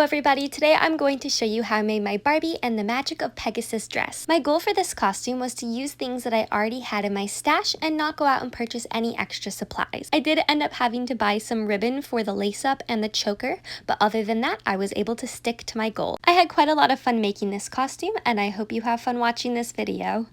everybody, today I'm going to show you how I made my Barbie and the Magic of Pegasus dress. My goal for this costume was to use things that I already had in my stash and not go out and purchase any extra supplies. I did end up having to buy some ribbon for the lace up and the choker, but other than that, I was able to stick to my goal. I had quite a lot of fun making this costume, and I hope you have fun watching this video.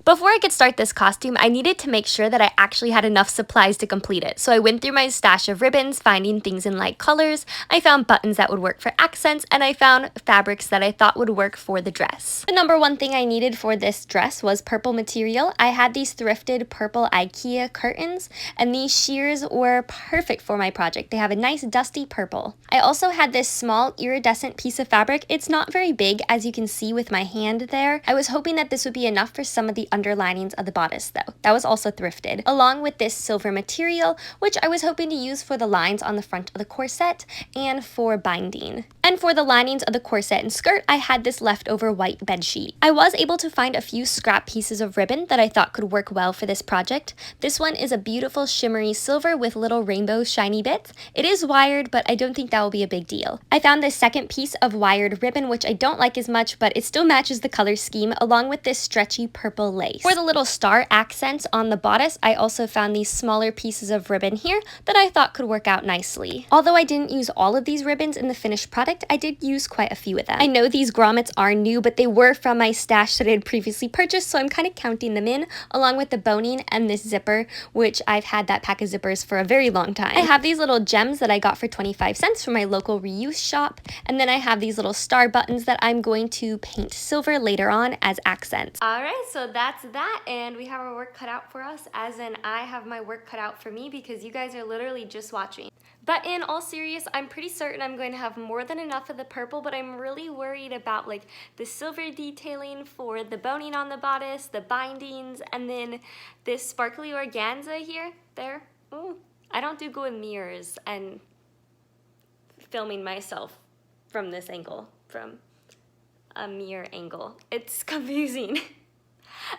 Before I could start this costume, I needed to make sure that I actually had enough supplies to complete it. So I went through my stash of ribbons, finding things in light colors. I found buttons that would work for accents, and I found fabrics that I thought would work for the dress. The number one thing I needed for this dress was purple material. I had these thrifted purple IKEA curtains, and these shears were perfect for my project. They have a nice dusty purple. I also had this small iridescent piece of fabric. It's not very big, as you can see with my hand there. I was hoping that this would be enough for some of the underlinings of the bodice though. That was also thrifted, along with this silver material, which I was hoping to use for the lines on the front of the corset and for binding. And for the linings of the corset and skirt, I had this leftover white bed sheet. I was able to find a few scrap pieces of ribbon that I thought could work well for this project. This one is a beautiful shimmery silver with little rainbow shiny bits. It is wired, but I don't think that will be a big deal. I found this second piece of wired ribbon, which I don't like as much, but it still matches the color scheme, along with this stretchy purple lace. For the little star accents on the bodice, I also found these smaller pieces of ribbon here that I thought could work out nicely. Although I didn't use all of these ribbons in the finished product, I did use quite a few of them. I know these grommets are new, but they were from my stash that I had previously purchased, so I'm kind of counting them in, along with the boning and this zipper, which I've had that pack of zippers for a very long time. I have these little gems that I got for 25 cents from my local reuse shop, and then I have these little star buttons that I'm going to paint silver later on as accents. Alright, so that's that, and we have our work cut out for us, as in I have my work cut out for me because you guys are literally just watching. But in all seriousness, I'm pretty certain I'm going to have more than enough of the purple, but I'm really worried about like the silver detailing for the boning on the bodice, the bindings, and then this sparkly organza here, there. Ooh, I don't do good with mirrors and filming myself from this angle, from a mirror angle. It's confusing.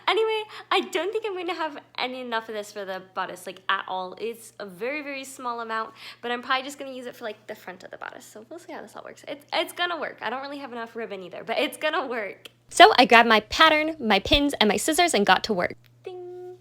Anyway, I don't think I'm going to have enough of this for the bodice, like at all. It's a very, very small amount, but I'm probably just going to use it for like the front of the bodice. So we'll see how this all works. It's going to work. I don't really have enough ribbon either, but it's going to work. So I grabbed my pattern, my pins, and my scissors and got to work. Ding.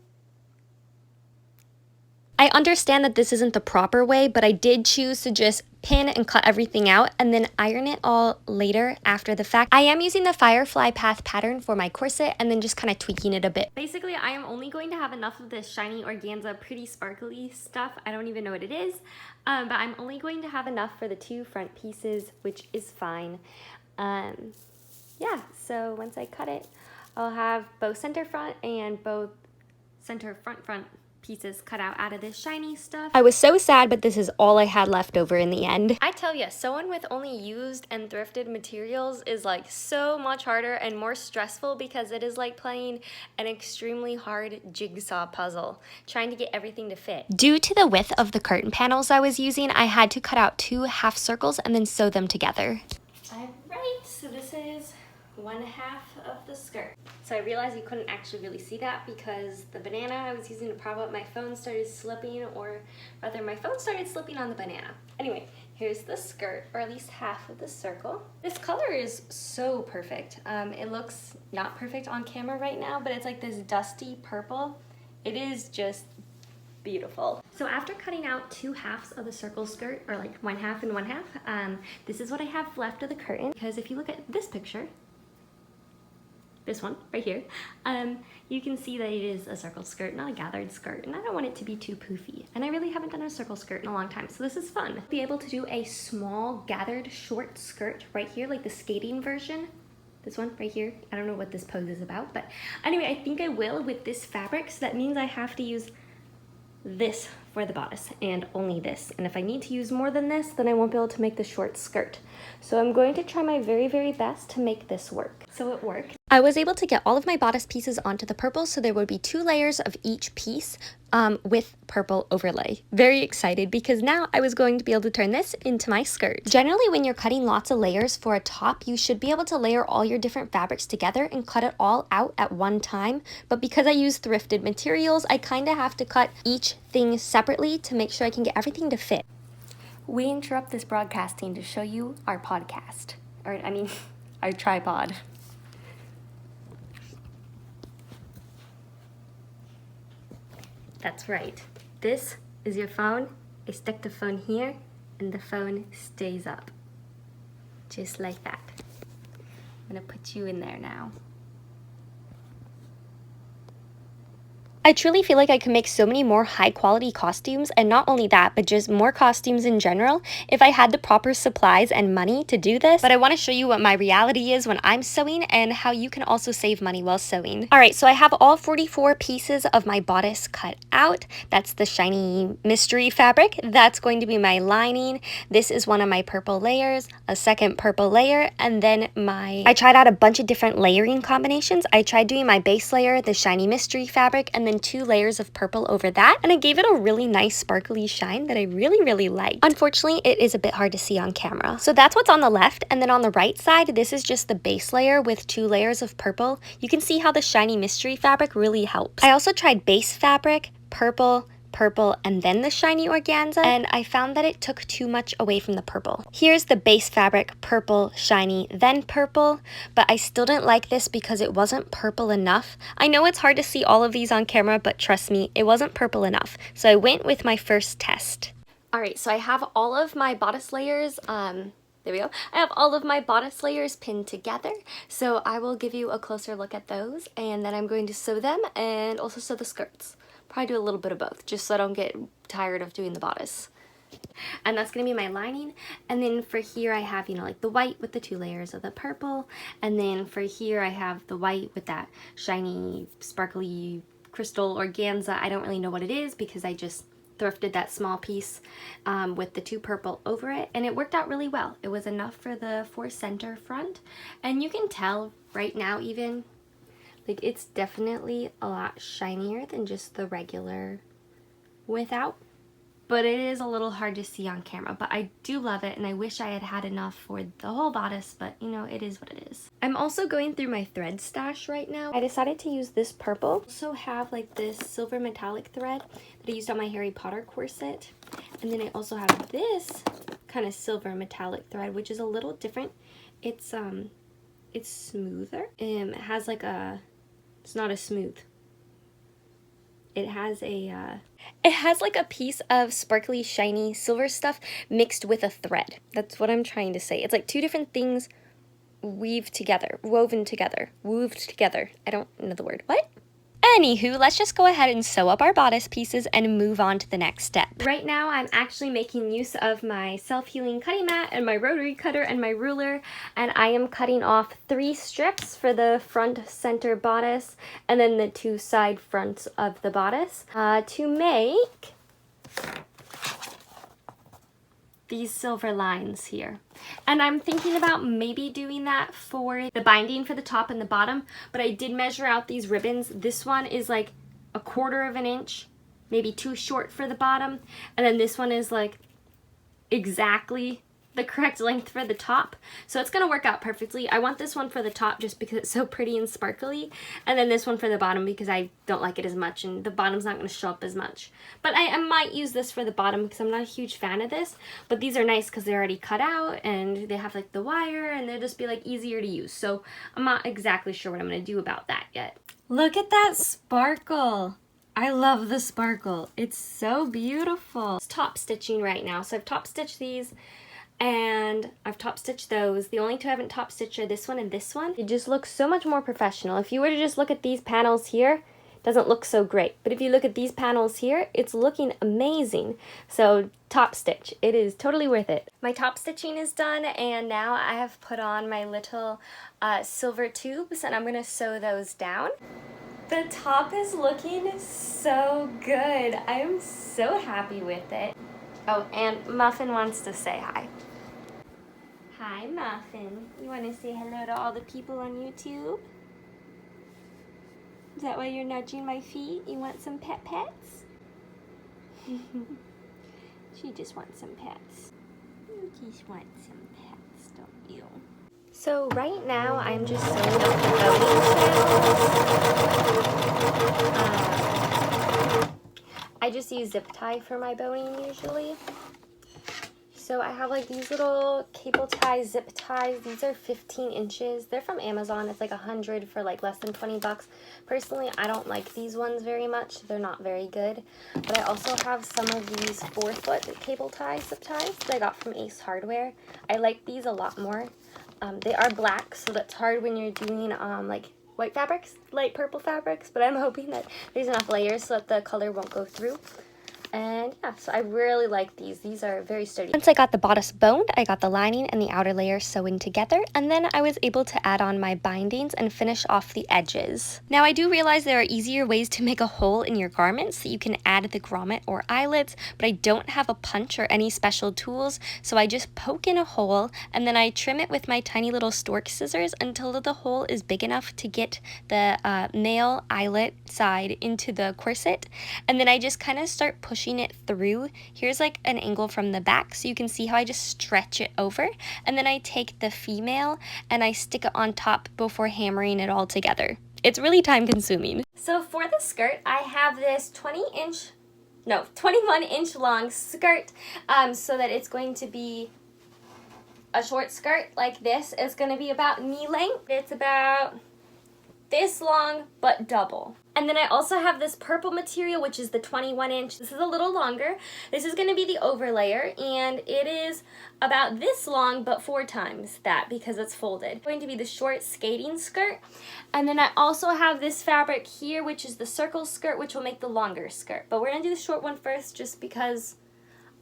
I understand that this isn't the proper way, but I did choose to just pin and cut everything out and then iron it all later after the fact. I am using the Firefly Path pattern for my corset and then just kind of tweaking it a bit. Basically, I am only going to have enough of this shiny organza, pretty sparkly stuff. I don't even know what it is, but I'm only going to have enough for the two front pieces, which is fine. Yeah, so once I cut it, I'll have both center front and both center front pieces cut out of this shiny stuff. I was so sad, but this is all I had left over in the end. I tell you, sewing with only used and thrifted materials is like so much harder and more stressful because it is like playing an extremely hard jigsaw puzzle, trying to get everything to fit. Due to the width of the curtain panels I was using, I had to cut out 2 half circles and then sew them together. Alright, so this is 1/2 of the skirt. So I realized you couldn't actually really see that because the banana I was using to prop up my phone started slipping, or rather my phone started slipping on the banana. Anyway, here's the skirt, or at least half of the circle. This color is so perfect. It looks not perfect on camera right now, but it's like this dusty purple. It is just beautiful. So after cutting out 2 halves of the circle skirt, or like 1/2 and 1/2, this is what I have left of the curtain. Because if you look at this picture, this one right here, you can see that it is a circle skirt, not a gathered skirt, and I don't want it to be too poofy, and I really haven't done a circle skirt in a long time, so this is fun. Be able to do a small gathered short skirt right here, like the skating version. This one right here, I don't know what this pose is about, but anyway, I think I will with this fabric, so that means I have to use this for the bodice and only this, and if I need to use more than this, then I won't be able to make the short skirt. So I'm going to try my very, very best to make this work. So it worked. I was able to get all of my bodice pieces onto the purple, so there would be 2 layers of each piece with purple overlay. Very excited because now I was going to be able to turn this into my skirt. Generally, when you're cutting lots of layers for a top, you should be able to layer all your different fabrics together and cut it all out at one time. But because I use thrifted materials, I kind of have to cut each thing separately to make sure I can get everything to fit. We interrupt this broadcasting to show you our podcast. Or, I mean, our tripod. That's right. This is your phone. I stick the phone here, and the phone stays up. Just like that. I'm gonna put you in there now. I truly feel like I could make so many more high quality costumes, and not only that, but just more costumes in general if I had the proper supplies and money to do this. But I want to show you what my reality is when I'm sewing and how you can also save money while sewing. Alright, so I have all 44 pieces of my bodice cut out. That's the shiny mystery fabric. That's going to be my lining. This is one of my purple layers, a second purple layer, and then I tried out a bunch of different layering combinations. I tried doing my base layer, the shiny mystery fabric, and then 2 layers of purple over that, and I gave it a really nice sparkly shine that I really liked. Unfortunately, it is a bit hard to see on camera. So that's what's on the left, and then on the right side, this is just the base layer with 2 layers of purple. You can see how the shiny mystery fabric really helps. I also tried base fabric, purple, and then the shiny organza, and I found that it took too much away from the purple. Here's the base fabric, purple, shiny, then purple, but I still didn't like this because it wasn't purple enough. I know it's hard to see all of these on camera, but trust me, it wasn't purple enough. So I went with my first test. Alright, so I have all of my bodice layers, there we go. I have all of my bodice layers pinned together, so I will give you a closer look at those, and then I'm going to sew them and also sew the skirts. Probably do a little bit of both, just so I don't get tired of doing the bodice. And that's going to be my lining. And then for here I have, you know, like the white with the 2 layers of the purple. And then for here I have the white with that shiny, sparkly crystal organza. I don't really know what it is because I just thrifted that small piece with the 2 purple over it. And it worked out really well. It was enough for the 4 center front. And you can tell right now even, like, it's definitely a lot shinier than just the regular without, but it is a little hard to see on camera. But I do love it, and I wish I had had enough for the whole bodice, but you know, it is what it is. I'm also going through my thread stash right now. I decided to use this purple. I also have like this silver metallic thread that I used on my Harry Potter corset. And then I also have this kind of silver metallic thread, which is a little different. It's smoother. It has like a, it's not as smooth. It has like a piece of sparkly, shiny silver stuff mixed with a thread. That's what I'm trying to say. It's like 2 different things woven together. I don't know the word. What? Anywho, let's just go ahead and sew up our bodice pieces and move on to the next step. Right now, I'm actually making use of my self-healing cutting mat and my rotary cutter and my ruler, and I am cutting off 3 strips for the front center bodice and then the 2 side fronts of the bodice to make these silver lines here. And I'm thinking about maybe doing that for the binding for the top and the bottom, but I did measure out these ribbons. This one is like 1/4 of an inch, maybe too short for the bottom, and then this one is like exactly the correct length for the top, so it's gonna work out perfectly. I want this one for the top just because it's so pretty and sparkly, and then this one for the bottom because I don't like it as much and the bottom's not gonna show up as much. But I might use this for the bottom because I'm not a huge fan of this, but these are nice because they're already cut out and they have like the wire and they'll just be like easier to use. So I'm not exactly sure what I'm gonna do about that yet. Look at that sparkle. I love the sparkle. It's so beautiful. It's top stitching right now. So I've top stitched these and I've top stitched those. The only 2 I haven't top stitched are this one and this one. It just looks so much more professional. If you were to just look at these panels here, it doesn't look so great. But if you look at these panels here, it's looking amazing. So top stitch, it is totally worth it. My top stitching is done, and now I have put on my little silver tubes, and I'm gonna sew those down. The top is looking so good. I am so happy with it. Oh, and Muffin wants to say hi. Hi, Muffin. You want to say hello to all the people on YouTube? Is that why you're nudging my feet? You want some pets? She just wants some pets. You just want some pets, don't you? So right now I'm just sewing up the bowing straps. I just use zip tie for my bowing usually. So I have like these little cable ties, zip ties. These are 15 inches. They're from Amazon. It's like 100 for like less than 20 bucks. Personally, I don't like these ones very much. They're not very good. But I also have some of these 4-foot cable ties, zip ties that I got from Ace Hardware. I like these a lot more. They are black, so that's hard when you're doing like white fabrics, light purple fabrics, but I'm hoping that there's enough layers so that the color won't go through. And yeah, so I really like these. These are very sturdy. Once I got the bodice boned, I got the lining and the outer layer sewn together, and then I was able to add on my bindings and finish off the edges. Now I do realize there are easier ways to make a hole in your garment so you can add the grommet or eyelets, but I don't have a punch or any special tools, so I just poke in a hole and then I trim it with my tiny little stork scissors until the hole is big enough to get the male eyelet side into the corset, and then I just kind of start pushing it through. Here's like an angle from the back so you can see how I just stretch it over, and then I take the female and I stick it on top before hammering it all together. It's really time consuming. So for the skirt, I have this 21 inch long skirt, so that it's going to be a short skirt like this. It's going to be about knee length. It's about this long but double. And then I also have this purple material, which is the 21 inch. This is a little longer. This is going to be the overlayer, and it is about this long but 4 times that because it's folded. It's going to be the short skating skirt. And then I also have this fabric here, which is the circle skirt, which will make the longer skirt. But we're going to do the short one first just because,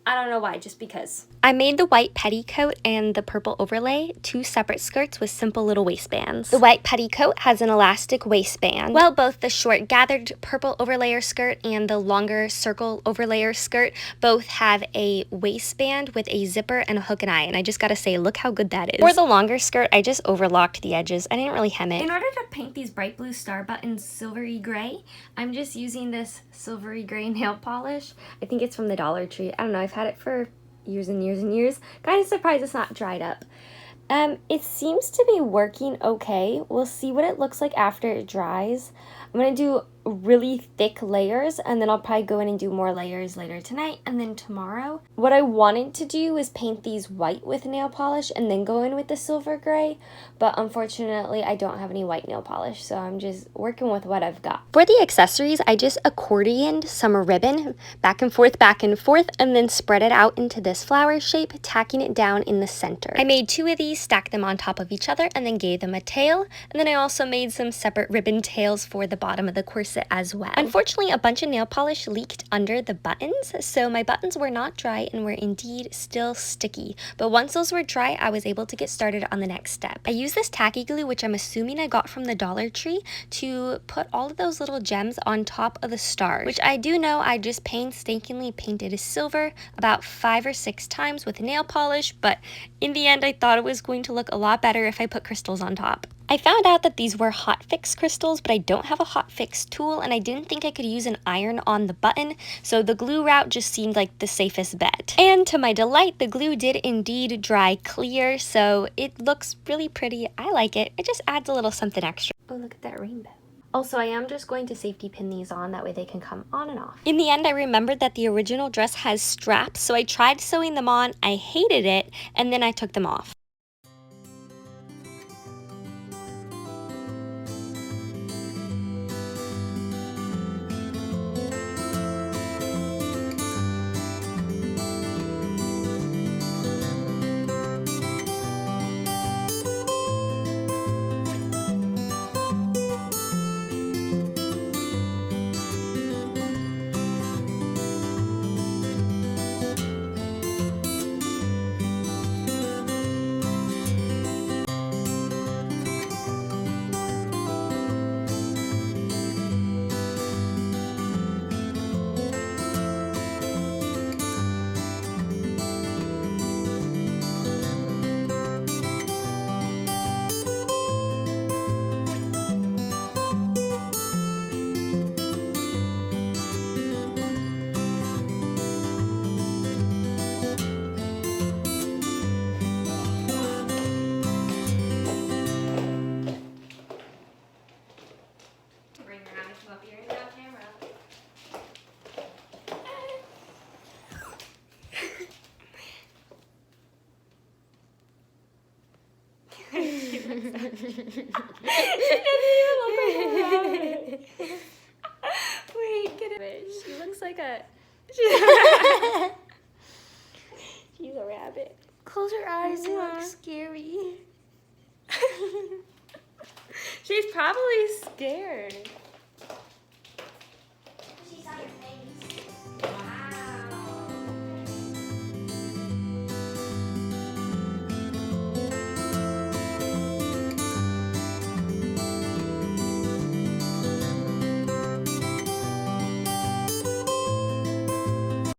I don't know why, just because. I made the white petticoat and the purple overlay 2 separate skirts with simple little waistbands. The white petticoat has an elastic waistband, while both the short gathered purple overlayer skirt and the longer circle overlayer skirt both have a waistband with a zipper and a hook and eye, and I just gotta say, look how good that is. For the longer skirt, I just overlocked the edges. I didn't really hem it. In order to paint these bright blue star buttons silvery gray, I'm just using this silvery gray nail polish. I think it's from the Dollar Tree. I don't know, I've had it for years and years and years. Kind of surprised it's not dried up. It seems to be working okay. We'll see what it looks like after it dries. I'm going to do really thick layers, and then I'll probably go in and do more layers later tonight and then tomorrow. What I wanted to do is paint these white with nail polish and then go in with the silver gray, but unfortunately I don't have any white nail polish, so I'm just working with what I've got. For the accessories, I just accordioned some ribbon back and forth, and then spread it out into this flower shape, tacking it down in the center. I made 2 of these, stacked them on top of each other, and then gave them a tail, and then I also made some separate ribbon tails for the bottom of the corset as well. Unfortunately, a bunch of nail polish leaked under the buttons, so my buttons were not dry and were indeed still sticky, but once those were dry, I was able to get started on the next step. I used this tacky glue, which I'm assuming I got from the Dollar Tree, to put all of those little gems on top of the stars, which I do know I just painstakingly painted silver about 5 or 6 times with nail polish, but in the end I thought it was going to look a lot better if I put crystals on top. I found out that these were hot fix crystals, but I don't have a hot fix tool, and I didn't think I could use an iron on the button, so the glue route just seemed like the safest bet. And to my delight, the glue did indeed dry clear, so it looks really pretty. I like it. It just adds a little something extra. Oh, look at that rainbow. Also, I am just going to safety pin these on, that way they can come on and off. In the end, I remembered that the original dress has straps, so I tried sewing them on. I hated it, and then I took them off. Wait, get it. She looks like a... She's a rabbit. Close her eyes, they look scary. She's probably scared.